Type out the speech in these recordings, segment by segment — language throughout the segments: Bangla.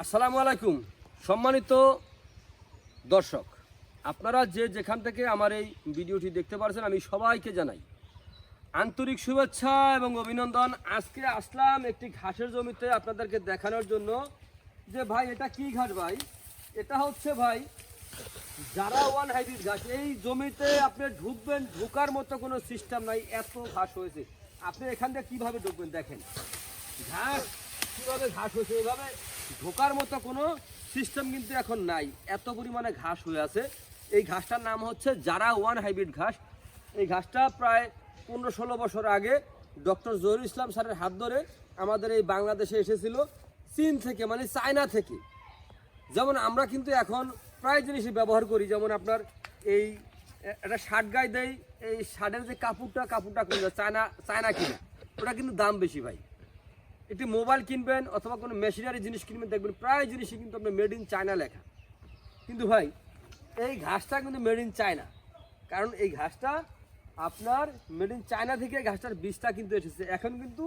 আসসালামু আলাইকুম সম্মানিত দর্শক, আপনারা যে যেখান থেকে আমার এই ভিডিওটি দেখতে পাচ্ছেন আমি সবাইকে জানাই আন্তরিক শুভেচ্ছা এবং অভিনন্দন। আজকে আসলাম একটি ঘাসের জমিতে আপনাদেরকে দেখানোর জন্য যে ভাই এটা কি ঘাস ভাই? এটা হচ্ছে ভাই জারা ওয়ান হাইব্রিড ঘাস। এই জমিতে আপনি ঢুকবেন, ঢোকার মতো কোনো সিস্টেম নাই, এত ঘাস হয়েছে। আপনি এখান থেকে কীভাবে ঢুকবেন দেখেন, ঘাস কীভাবে ঘাস হয়েছে, এভাবে ঢোকার মতো কোনো সিস্টেম কিন্তু এখন নাই, এত পরিমাণে ঘাস হয়ে আছে। এই ঘাসটার নাম হচ্ছে জারা ওয়ান হাইব্রিড ঘাস। এই ঘাসটা প্রায় 15-16 বছর আগে ডক্টর জহিরুল ইসলাম স্যারের হাত ধরে আমাদের এই বাংলাদেশে এসেছিল চীন থেকে, মানে চায়না থেকে। যেমন আমরা কিন্তু এখন প্রায় জিনিসই ব্যবহার করি, যেমন আপনার এই একটা শার্ট গায়ে দেয়, এই শার্টের যে কাপড়টা কিনবে চায়না কিনা, ওটা কিন্তু দাম বেশি ভাই। একটি মোবাইল কিনবেন অথবা কোনো মেশিনারি জিনিস কিনবেন, দেখবেন প্রায় জিনিসই কিন্তু আপনার মেড ইন চায়না লেখা। কিন্তু ভাই এই ঘাসটা কিন্তু মেড ইন চায়না, কারণ এই ঘাসটা আপনার মেড ইন চায়না থেকে ঘাসটার বীজটা কিন্তু এসেছে। এখন কিন্তু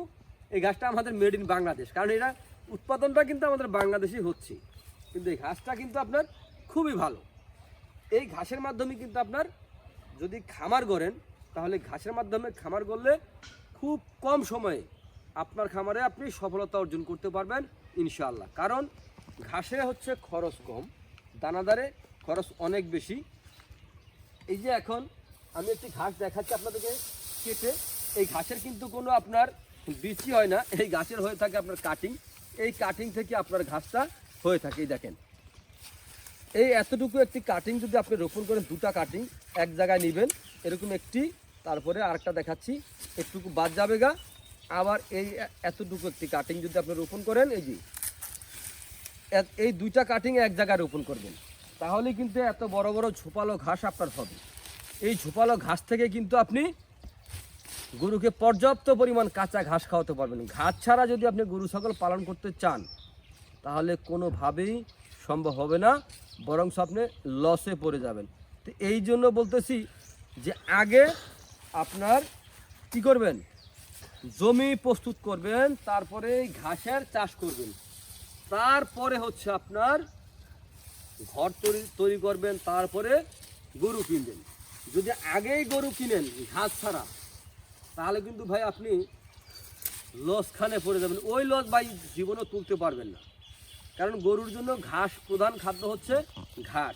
এই ঘাসটা আমাদের মেড ইন বাংলাদেশ, কারণ এটা উৎপাদনটা কিন্তু আমাদের বাংলাদেশেই হচ্ছে। কিন্তু এই ঘাসটা কিন্তু আপনার খুবই ভালো। এই ঘাসের মাধ্যমে কিন্তু আপনার যদি খামার গড়েন, তাহলে ঘাসের মাধ্যমে খামার গড়লে খুব কম সময়ে আপনার খামারে আপনি সফলতা অর্জন করতে পারবেন ইনশাআল্লাহ। কারণ ঘাসে হচ্ছে খরচ কম, দানাদারে খরচ অনেক বেশি। এই যে এখন আমি একটি ঘাস দেখাচ্ছি আপনাদেরকে কেটে, এই ঘাসের কিন্তু কোনো আপনার বিচি হয় না, এই ঘাসের হয়ে থাকে আপনার কাটিং। এই কাটিং থেকে আপনার ঘাসটা হয়ে থাকে। এই দেখেন, এই এতটুকু একটি কাটিং যদি আপনি রোপণ করেন, দুটা কাটিং এক জায়গায় নেবেন এরকম একটি, তারপরে আরেকটা দেখাচ্ছি, একটুকু বাদ যাবে গা, আবার এই এতটুকু একটি কাটিং যদি আপনি রোপণ করেন, এই যে এই দুইটা কাটিং এক জায়গায় রোপণ করবেন, তাহলে কিন্তু এত বড় বড় ঝোপালো ঘাস আপনার হবে। এই ঝোপালো ঘাস থেকে কিন্তু আপনি গরুকে পর্যাপ্ত পরিমাণ কাঁচা ঘাস খাওয়াতে পারবেন। ঘাস ছাড়া যদি আপনি গরু ছাগল পালন করতে চান, তাহলে কোনোভাবেই সম্ভব হবে না, বরং আপনি লসে পড়ে যাবেন। তো এই জন্য বলতেছি যে আগে আপনার কি করবেন, জমি প্রস্তুত করবেন, তারপরে ঘাসের চাষ করবেন, তারপরে হচ্ছে আপনার ঘর তৈরি করবেন, তারপরে গরু কিনবেন। যদি আগেই গরু কিনেন ঘাস ছাড়া, তাহলে কিন্তু ভাই আপনি লসখানে পড়ে যাবেন। ওই লস ভাই জীবনে তুলতে পারবেন না, কারণ গরুর জন্য ঘাস প্রধান খাদ্য হচ্ছে ঘাস।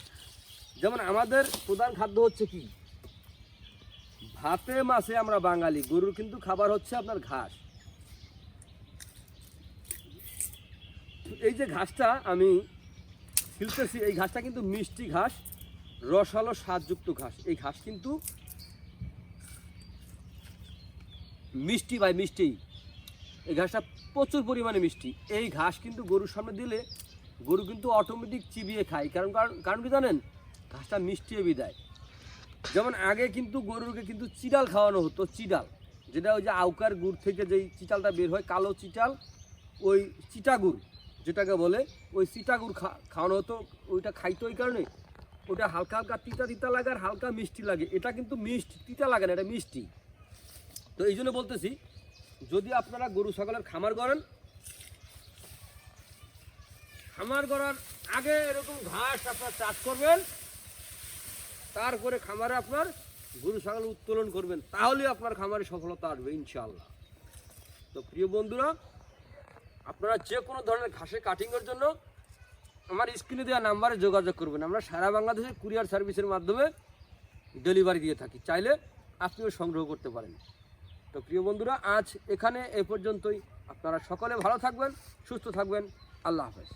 যেমন আমাদের প্রধান খাদ্য হচ্ছে কি, ভাতে মাছে আমরা বাঙালি, গরুর কিন্তু খাবার হচ্ছে আপনার ঘাস। এই যে ঘাসটা আমি ফেলতেছি, এই ঘাসটা কিন্তু মিষ্টি ঘাস, রসালো স্বাদযুক্ত ঘাস। এই ঘাস কিন্তু মিষ্টি ভাই, মিষ্টি। এই ঘাসটা প্রচুর পরিমাণে মিষ্টি। এই ঘাস কিন্তু গরুর সামনে দিলে গরু কিন্তু অটোমেটিক চিবিয়ে খায়, কারণ কি জানেন, ঘাসটা মিষ্টি বিদায়। যেমন আগে কিন্তু গরুকে কিন্তু চিটাল খাওয়ানো হতো, চিটাল, যেটা ওই যে আউকার গুড় থেকে যেই চিটালটা বের হয়, কালো চিটাল, ওই চিটাগুড় যেটাকে বলে, ওই চিটাগুড় খাওয়ানো হতো। ওইটা খাইতো ওই কারণে, ওটা হালকা হালকা তিতা লাগে আর হালকা মিষ্টি লাগে। এটা কিন্তু তিতা লাগে না, এটা মিষ্টি। তো এই জন্য বলতেছি, যদি আপনারা গরু ছাগলের খামার করেন, খামার করার আগে এরকম ঘাস আপনার চাষ করবেন, তারপরে খামারে আপনার গরু ছাগল উত্তোলন করবেন, তাহলে আপনার খামারে সফলতা আসবে ইনশাআল্লাহ। তো প্রিয় বন্ধুরা, আপনারা যে কোনো ধরনের ঘাসে কাটিংয়ের জন্য আমার স্ক্রিনে দেওয়া নাম্বারে যোগাযোগ করবেন। আমরা সারা বাংলাদেশে কুরিয়ার সার্ভিসের মাধ্যমে ডেলিভারি দিয়ে থাকি, চাইলে আপনিও সংগ্রহ করতে পারেন। তো প্রিয় বন্ধুরা, আজ এখানে এ পর্যন্তই। আপনারা সকলে ভালো থাকবেন, সুস্থ থাকবেন। আল্লাহ হাফেজ।